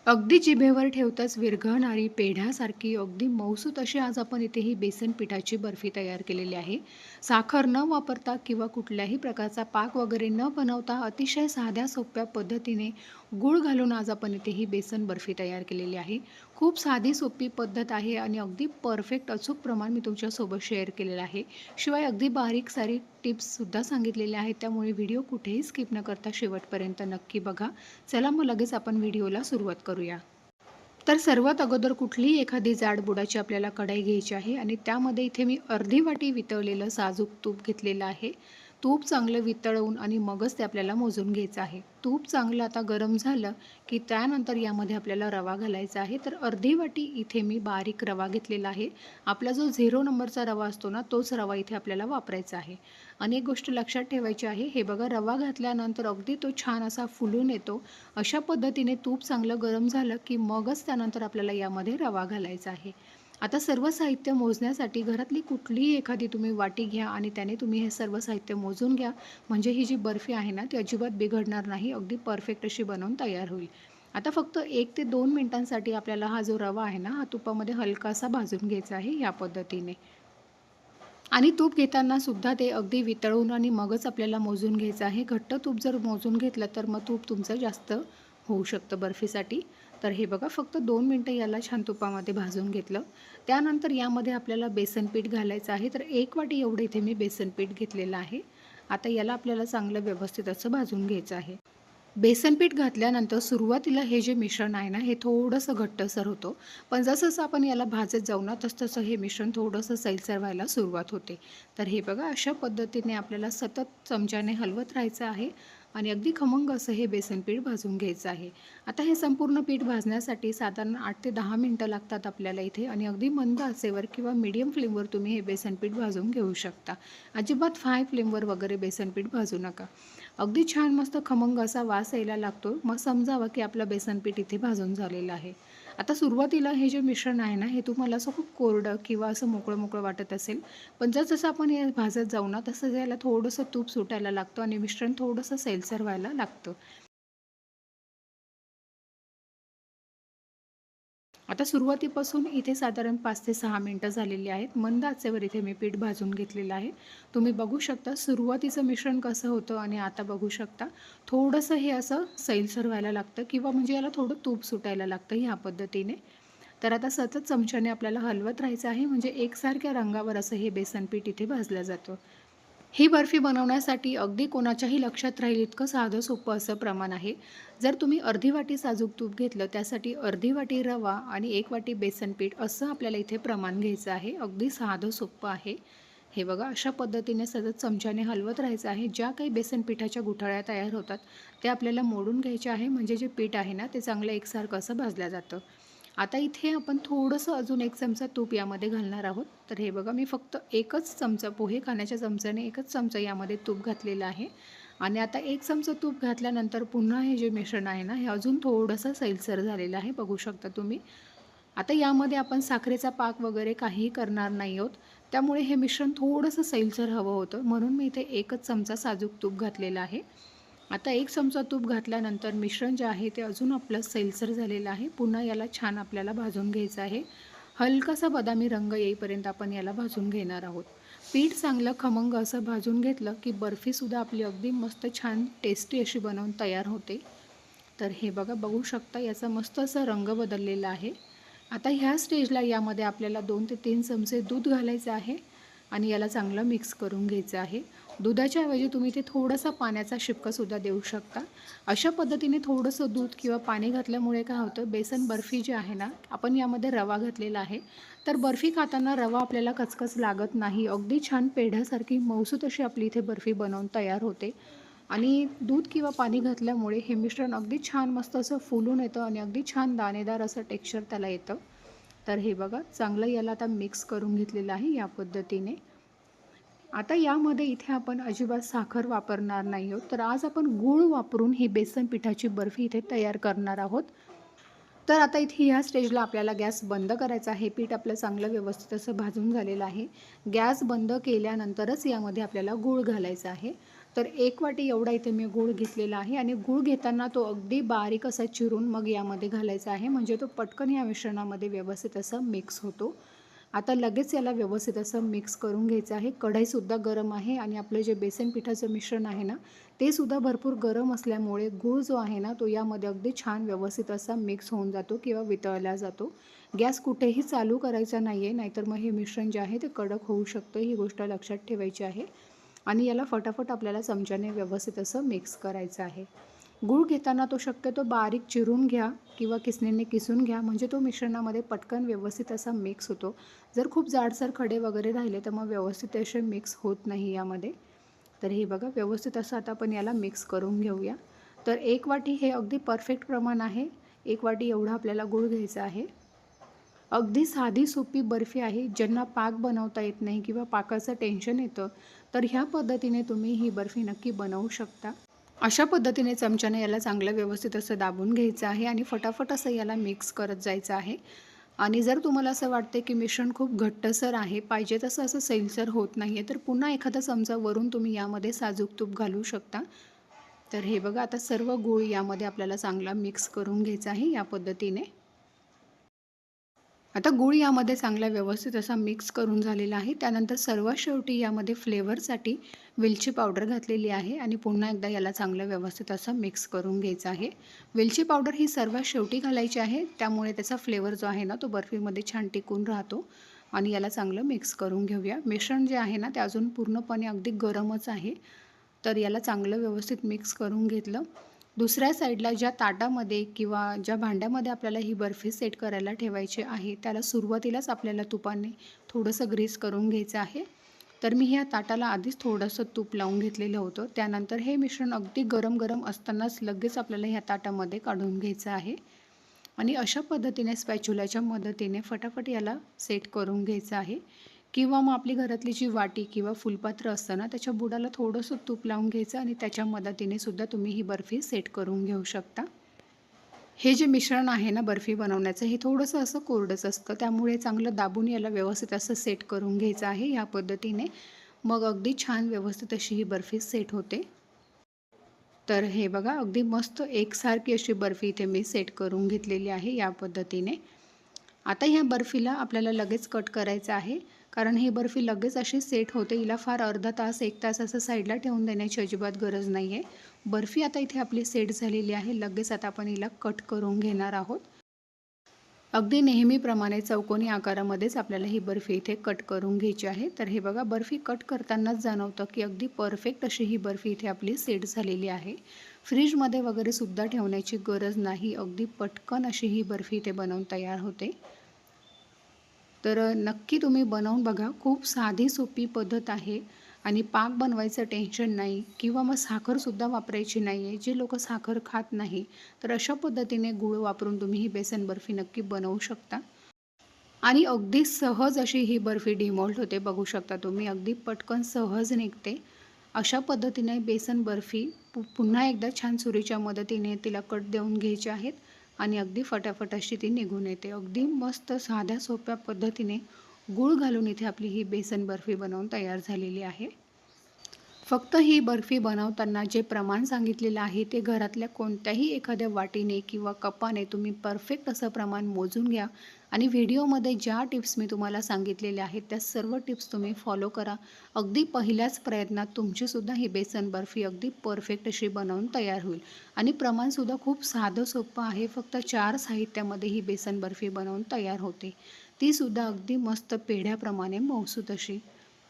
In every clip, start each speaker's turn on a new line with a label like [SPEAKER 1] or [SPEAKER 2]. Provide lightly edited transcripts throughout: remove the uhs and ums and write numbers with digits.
[SPEAKER 1] अगदी जिभेवर ठेवताच विरघळणारी पेढ्यासारखी अगदी मऊसूत अशी आज आपण इथे ही बेसन पिठाची बर्फी तयार केलेली आहे. साखर न वापरता किंवा कुठल्याही प्रकारचा पाक वगैरे न बनवता अतिशय साध्या सोप्या पद्धतीने गूळ घालून आज आपण इथे ही बेसन बर्फी तयार केलेली आहे. खूप साधी सोपी पद्धत आहे आणि अगदी परफेक्ट अचूक प्रमाण मी तुमच्यासोबत शेअर केलेलं आहे. शिवाय अगदी बारीक सारीक टिप्ससुद्धा सांगितलेल्या आहेत. त्यामुळे व्हिडिओ कुठेही स्किप न करता शेवटपर्यंत नक्की बघा. चला मग लगेच आपण व्हिडिओला सुरुवात करूया. तर सर्वात अगोदर कुठलीही एखादी जाड बुडाची आपल्याला कढई घ्यायची आहे आणि त्यामध्ये इथे मी अर्धी वाटी वितळलेलं साजूक तूप घेतलेलं आहे. तूप चांगलं वितळवून आणि मगच ते आपल्याला मोजून घ्यायचं आहे. तूप चांगलं आता गरम झालं की त्यानंतर यामध्ये आपल्याला रवा घालायचा आहे. तर अर्धी वाटी इथे मी बारीक रवा घेतलेला आहे. आपला जो 0 नंबरचा रवा असतो ना, तोच रवा इथे आपल्याला वापरायचा आहे. आणि एक गोष्ट लक्षात ठेवायची आहे, हे बघा रवा घातल्यानंतर अगदी तो छान असा फुलून येतो. अशा पद्धतीने तूप चांगलं गरम झालं की मगच त्यानंतर आपल्याला यामध्ये रवा घालायचा आहे. आता सर्व साहित्य मोजण्यासाठी घरातली कुठलीही एखादी तुम्ही वाटी घ्या आणि त्याने तुम्ही हे सर्व साहित्य मोजून घ्या. म्हणजे ही जी बर्फी आहे ना, ती अजिबात बिघडणार नाही. अगदी परफेक्ट अशी बनवून तयार होईल. आता फक्त 1 ते 2 मिनिटांसाठी आपल्याला हा जो रवा आहे ना, हा तुपामध्ये हलकासा भाजून घ्यायचा आहे या पद्धतीने. आणि तूप घेताना सुद्धा ते अगदी वितळून आणि मगच आपल्याला मोजून घ्यायचं आहे. घट्ट तूप जर मोजून घेतलं तर मग तूप तुमचं जास्त होऊ शकतं बर्फीसाठी. तर हे बघा फक्त 2 मिनिटं याला छान तुपामध्ये भाजून घेतलं. त्यानंतर यामध्ये आपल्याला बेसन पीठ घालायचं आहे. तर 1 वाटी एवढं इथे मी बेसन पीठ घेतलेलं आहे. आता याला आपल्याला चांगलं व्यवस्थित असं भाजून घ्यायचं आहे. बेसन पीठ घातल्यानंतर सुरुवातीला हे जे मिश्रण आहे ना, हे थोडंसं घट्टसर होतं. पण जसं आपण याला भाजत जाऊ ना, तसं हे मिश्रण थोडंसं सैलसर व्हायला सुरुवात होते. तर हे बघा अशा पद्धतीने आपल्याला सतत चमच्याने हलवत राहायचं आहे आणि अगदी खमंग असं हे बेसन पीठ भाजून घ्यायचं आहे. आता हे संपूर्ण पीठ भाजण्यासाठी साधारण 8 ते 10 मिनिटं लागतात आपल्याला इथे आणि अगदी मंद आचेवर किंवा मीडियम फ्लेमवर तुम्ही हे बेसन पीठ भाजून घेऊ शकता. अजिबात हाय फ्लेमवर वगैरे बेसन पीठ भाजू नका. अगदी छान मस्त खमंग असा वास यायला लागतो. मग समजावं की आपलं बेसन पीठ इथे भाजून झालेलं आहे. आता सुरुवातीला हे जे मिश्रण आहे ना, हे तुम्हाला असं खूप कोरडं किंवा असं मोकळं-मोकळं वाटत असेल. पण जसं आपण हे भाजत जाऊ ना, तसं याला थोडंसं तूप सुटायला लागतं आणि मिश्रण थोडंसं सैलसर व्हायला लागतं. आता सुरुवातीपासून इथे साधारण 5 ते 6 मिनिटं झालेली आहेत. मंद आचेवर इथे मी पीठ भाजून घेतलेलं आहे. तुम्ही बघू शकता सुरुवातीचं मिश्रण कसं होतं आणि आता बघू शकता थोडंसं हे असं सैलसर व्हायला लागतं किंवा म्हणजे याला थोडं तूप सुटायला लागतं ह्या पद्धतीने. तर आता सतत चमच्याने आपल्याला हलवत राहायचं आहे म्हणजे एकसारख्या रंगावर असं हे बेसन पीठ इथे भाजलं जातं. ही बर्फी बनवण्यासाठी अगदी कोणाच्याही लक्षात राहील इतकं साधं सोपं असं प्रमाण आहे. जर तुम्ही अर्धी वाटी साजूक तूप घेतलं त्यासाठी अर्धी वाटी रवा आणि 1 वाटी बेसन पीठ असं आपल्याला इथे प्रमाण घ्यायचं आहे. अगदी साधं सोपं आहे. हे बघा अशा पद्धतीने सतत चमच्याने हलवत राहायचं आहे. ज्या काही बेसन पिठाच्या गुठळ्या तयार होतात त्या आपल्याला मोडून घ्यायच्या आहे म्हणजे जे पीठ आहे ना ते चांगलं एकसारखं असं भाजलं जातं. आता इथे आपण थोडंसं अजून 1 चमचा तूप यामध्ये घालणार आहोत. तर हे बघा मी फक्त 1च चमचा पोहे खाण्याच्या चमच्याने 1च चमचा यामध्ये तूप घातलेलं आहे. आणि आता 1 चमचा तूप घातल्यानंतर पुन्हा हे जे मिश्रण आहे ना, हे अजून थोडंसं सैलसर झालेलं आहे. बघू शकता तुम्ही. आता यामध्ये आपण साखरेचा पाक वगैरे काहीही करणार नाही आहोत. त्यामुळे हे मिश्रण थोडंसं सैलसर हवं होतं. म्हणून मी इथे 1च चमचा साजूक तूप घातलेलं आहे. आता 1 चमचा तूप घातल्यानंतर मिश्रण जे आहे ते अजून आपलं सैलसर झालेलं आहे. पुन्हा याला छान आपल्याला भाजून घ्यायचं आहे. हलकासा बदामी रंग येईपर्यंत आपण याला भाजून घेणार आहोत. पीठ चांगलं खमंग असं भाजून घेतलं की बर्फीसुद्धा आपली अगदी मस्त छान टेस्टी अशी बनवून तयार होते. तर हे बघा बघू शकता याचा मस्त असा रंग बदललेला आहे. आता ह्या स्टेजला यामध्ये आपल्याला 2 ते 3 चमचे दूध घालायचं आहे आणि याला चांगलं मिक्स करून घ्यायचं आहे. दुधाच्या ऐवजी तुम्ही ते थोडासा पाण्याचा शिपकासुद्धा देऊ शकता. अशा पद्धतीने थोडंसं दूध किंवा पाणी घातल्यामुळे काय होतं बेसन बर्फी जी आहे ना, आपण यामध्ये रवा घातलेला आहे. तर बर्फी खाताना रवा आपल्याला कचकच लागत नाही. अगदी छान पेढ्यासारखी मऊसूत अशी आपली इथे बर्फी बनवून तयार होते. आणि दूध किंवा पाणी घातल्यामुळे हे मिश्रण अगदी छान मस्त असं फुलून येतं आणि अगदी छान दाणेदार असं टेक्स्चर त्याला येतं. तर हे बघा चांगलं याला आता मिक्स करून घेतलेलं आहे या पद्धतीने. आता यामध्ये इथे आपण अजिबात साखर वापरणार नाही आहोत. तर आज आपण गूळ वापरून ही बेसन पिठाची बर्फी इथे तयार करणार आहोत. तर आता इथे ह्या स्टेजला आपल्याला गॅस बंद करायचा आहे. पीठ आपलं चांगलं व्यवस्थित असं भाजून झालेलं आहे. गॅस बंद केल्यानंतरच यामध्ये आपल्याला गूळ घालायचा आहे. तर 1 वाटी एवढा इथे मी गूळ घेतलेला आहे आणि गूळ घेताना तो अगदी बारीक असा चिरून मग यामध्ये घालायचा आहे, म्हणजे तो पटकन या मिश्रणामध्ये व्यवस्थित असं मिक्स होतो. आता लगेच याला व्यवस्थित असं मिक्स करून घ्यायचं आहे. कढईसुद्धा गरम आहे आणि आपलं जे बेसन पिठाचं मिश्रण आहे ना, ते सुद्धा भरपूर गरम असल्यामुळे गूळ जो आहे ना, तो यामध्ये अगदी छान व्यवस्थित असा मिक्स होऊन जातो किंवा वितळला जातो. गॅस कुठेही चालू करायचा नाही आहे, नाहीतर मग हे मिश्रण जे आहे ते कडक होऊ शकतं. ही गोष्ट लक्षात ठेवायची आहे. आणि याला फटाफट आपल्याला चमच्याने व्यवस्थित असं मिक्स करायचं आहे. गूळ घेताना तो शक्यतो बारीक चिरून घ्या किंवा किसणीने किसून घ्या, म्हणजे तो मिश्रणामध्ये पटकन व्यवस्थित असा मिक्स होतो. जर खूप जाडसर खडे वगैरे राहिले तर मग व्यवस्थित असे मिक्स होत नाही यामध्ये. तर हे बघा व्यवस्थित असं आता आपण याला मिक्स करून घेऊया. तर 1 वाटी हे अगदी परफेक्ट प्रमाण आहे. 1 वाटी एवढा आपल्याला गूळ घ्यायचा आहे. अगदी साधी सोपी बर्फी आहे. ज्यांना पाक बनवता येत नाही किंवा पाकाचं टेन्शन येतं, तर ह्या पद्धतीने तुम्ही ही बर्फी नक्की बनवू शकता. अशा पद्धतीने चमच्याने याला चांगलं व्यवस्थित असं दाबून घ्यायचं आहे आणि फटाफट असं याला मिक्स करत जायचं आहे. आणि जर तुम्हाला असं वाटते की मिश्रण खूप घट्टसर आहे, पाहिजे तसं असं सैलसर होत नाही आहे, तर पुन्हा एखादा चमचा वरून तुम्ही यामध्ये साजूक तूप घालू शकता. तर हे बघा आता सर्व गूळ यामध्ये आपल्याला चांगला मिक्स करून घ्यायचा आहे या पद्धतीने. आता गूळ यामध्ये चांगला व्यवस्थित असा मिक्स करून झालेला आहे. त्यानंतर सर्वात शेवटी यामध्ये फ्लेवरसाठी वेलची पावडर घातलेली आहे आणि पुन्हा एकदा याला चांगलं व्यवस्थित असं मिक्स करून घ्यायचं आहे. वेलची पावडर ही सर्वात शेवटी घालायची आहे, त्यामुळे त्याचा फ्लेवर जो आहे ना तो बर्फीमध्ये छान टिकून राहतो. आणि याला चांगलं मिक्स करून घेऊया. मिश्रण जे आहे ना ते अजून पूर्णपणे अगदी गरमच आहे. तर याला चांगलं व्यवस्थित मिक्स करून घेतलं. दुसऱ्या साईडला ज्या ताटामध्ये किंवा ज्या भांड्यामध्ये आपल्याला ही बर्फी सेट करायला ठेवायची आहे, त्याला सुरुवातीलाच आपल्याला तुपाने थोडंसं ग्रीस करून घ्यायचं आहे. तर मी ह्या ताटाला आधीच थोडंसं तूप लावून घेतलेलं होतं. त्यानंतर हे मिश्रण अगदी गरम-गरम असतानाच लगेच आपल्याला ह्या ताटामध्ये काढून घ्यायचं आहे. आणि अशा पद्धतीने स्पॅच्युलाच्या मदतीने फटाफट याला सेट करून घ्यायचं आहे. किंवा मग आपली घरातली जी वाटी किंवा फुलपात्र असतं ना, त्याच्या बुडाला थोडंसं तूप लावून घ्यायचं आणि त्याच्या मदतीने सुद्धा तुम्ही ही बर्फी सेट करून घेऊ शकता. हे जे मिश्रण आहे ना बर्फी बनवण्याचं, हे थोडंसं असं कोरडंच असतं, त्यामुळे चांगलं दाबून याला व्यवस्थित असं सेट करून घ्यायचं आहे या पद्धतीने. मग अगदी छान व्यवस्थित अशी ही बर्फी सेट होते. तर हे बघा अगदी मस्त एकसारखी अशी बर्फी इथे मी सेट करून घेतलेली आहे या पद्धतीने. आता ह्या बर्फीला आपल्याला लगेच कट करायचं आहे, कारण ही बर्फी लगेच अशी सेट होते. हिला फार अर्धा तास 1 तास असं साईडला ठेवून देण्याची अजिबात गरज नाही आहे. बर्फी आता इथे आपली सेट झालेली आहे. लगेच आता आपण हिला कट करून घेणार आहोत. अगदी नेहमीप्रमाणे चौकोनी आकारामध्येच आपल्याला ही बर्फी इथे कट करून घ्यायची आहे. तर हे बघा बर्फी कट करतानाच जाणवतं की अगदी परफेक्ट अशी ही बर्फी इथे आपली सेट झालेली आहे. फ्रीजमध्ये वगैरे सुद्धा ठेवण्याची गरज नाही. अगदी पटकन अशी ही बर्फी इथे बनवून तयार होते. तर नक्की तुम्ही बनवून बघा. खूप साधी सोपी पद्धत आहे आणि पाक बनवायचं टेन्शन नाही किंवा मग साखरसुद्धा वापरायची नाही आहे. जे लोकं साखर खात नाही, तर अशा पद्धतीने गूळ वापरून तुम्ही ही बेसन बर्फी नक्की बनवू शकता. आणि अगदी सहज अशी ही बर्फी डिमॉल्ट होते. बघू शकता तुम्ही अगदी पटकन सहज निघते. अशा पद्धतीने बेसन बर्फी पुन्हा एकदा छान सुरीच्या मदतीने तिला कट देऊन घ्यायचे आहेत आणि अगदी फटाफट अशी ती निघून येते. अगदी मस्त साध्या सोप्या पद्धतीने गूळ घालून इथे आपली ही बेसन बर्फी बनवून तयार झालेली आहे. फक्त ही बर्फी बनवताना जे प्रमाण सांगितलेलं आहे ते घरातल्या कोणत्याही एखाद्या वाटीने किंवा कपाने तुम्ही परफेक्ट असं प्रमाण मोजून घ्या आणि व्हिडिओमध्ये ज्या टिप्स मी तुम्हाला सांगितलेल्या आहेत त्या सर्व टिप्स तुम्ही फॉलो करा. अगदी पहिल्याच प्रयत्नात तुमचीसुद्धा ही बेसन बर्फी अगदी परफेक्ट अशी बनवून तयार होईल. आणि प्रमाणसुद्धा खूप साधं सोपं आहे. फक्त 4 साहित्यामध्ये ही बेसन बर्फी बनवून तयार होते. तीसुद्धा अगदी मस्त पेढ्याप्रमाणे मऊसूत अशी.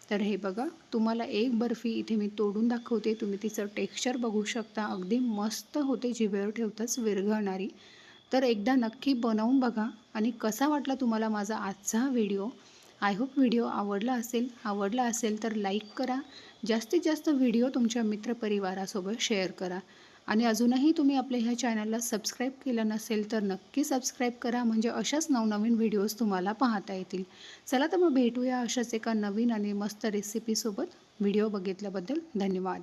[SPEAKER 1] तर हे बघा तुम्हाला एक बर्फी इथे मी तोडून दाखवते. तुम्ही तिचं टेक्स्चर बघू शकता. अगदी मस्त होते, जिभेवर ठेवताच विरघळणारी. तर एकदा नक्की बनवून बघा आणि कसा वाटला तुम्हाला माझा आजचा हा व्हिडिओ. आय होप व्हिडिओ आवडला असेल तर लाईक करा. जास्तीत जास्त व्हिडिओ तुमच्या मित्रपरिवारासोबत शेअर करा. आणि अजूनही तुम्ही आपल्या ह्या चॅनलला सबस्क्राईब केलं नसेल तर नक्की सबस्क्राईब करा, म्हणजे अशाच नवनवीन व्हिडिओज तुम्हाला पाहता येतील. चला तर मग भेटूया अशाच एका नवीन आणि मस्त रेसिपीसोबत. व्हिडिओ बघितल्याबद्दल धन्यवाद.